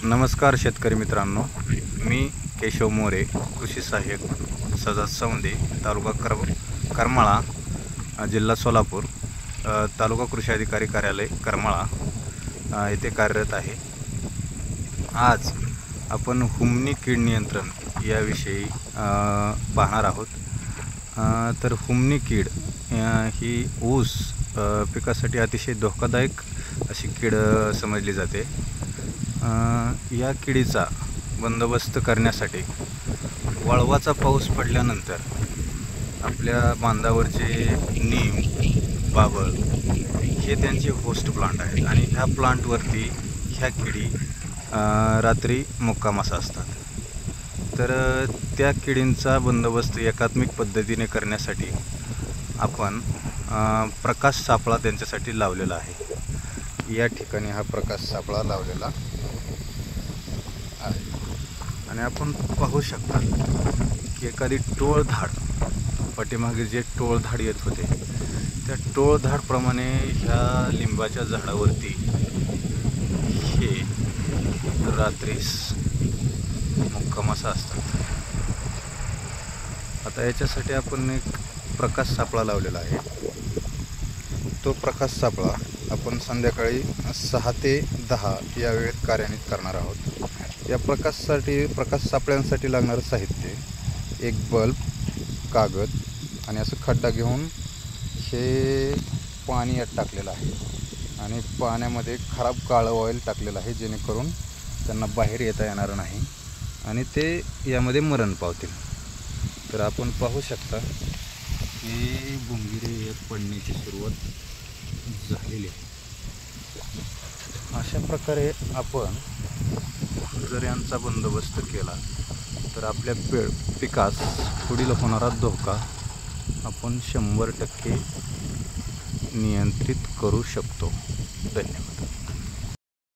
नमस्कार शेतकरी मित्रांनो, मी केशव मोरे, कृषी सहाय्यक सजा सौंदे, तालुका करमाळा, जिल्हा सोलापूर, तालुका कृषी अधिकारी कार्यालय करमाळा येथे कार्यरत आहे। आज आपण हुमणी कीड नियंत्रण याविषयी पाहणार आहोत। तर हुमणी कीड ही ऊस पिकासाठी अतिशय धोकादायक अशी कीड समजली जाते। या किडीचा बंदोबस्त करण्यासाठी वळवाचा पाऊस पडल्यानंतर आपल्या बांधावरचे नीम, बाबळ हे त्यांचे होस्ट प्लांट आहेत आणि ह्या प्लांटवरती ह्या किडी रात्री मुक्कामास असतात। तर त्या किडींचा बंदोबस्त एकात्मिक पद्धतीने करण्यासाठी आपण प्रकाश सापळा त्यांच्यासाठी लावलेला आहे। या ठिकाणी हा प्रकाश सापळा लावलेला आहे आणि आपण पाहू शकता की एखादी टोळधाड, पाठीमागे जे टोळधाड येत होते त्या टोळधाडप्रमाणे ह्या लिंबाच्या झाडावरती हे रात्रीस मुक्कामास असतात। आता याच्यासाठी आपण एक प्रकाश सापळा लावलेला आहे। तो प्रकाश सापळा आपण संध्याकाळी 6 ते 10 या वेळेत कार्यान्वित करणार आहोत। या प्रकाश सापळ्यांसाठी लागणारं साहित्य एक बल्ब, कागद आणि असं खड्डा घेऊन हे पाणी यात टाकलेलं आहे आणि पाण्यामध्ये खराब काळं ऑइल टाकलेलं आहे, जेणेकरून त्यांना बाहेर येता येणार नाही आणि ते यामध्ये मरण पावतील। तर आपण पाहू शकता की भुंगिरे पडण्याची सुरुवात झालेली आहे। अशा प्रकारे आपण जर यांचा बंदोबस्त केला तर आपल्या पिकास पुढील होणारा धोका आपण 100% नियंत्रित करू शकतो। धन्यवाद।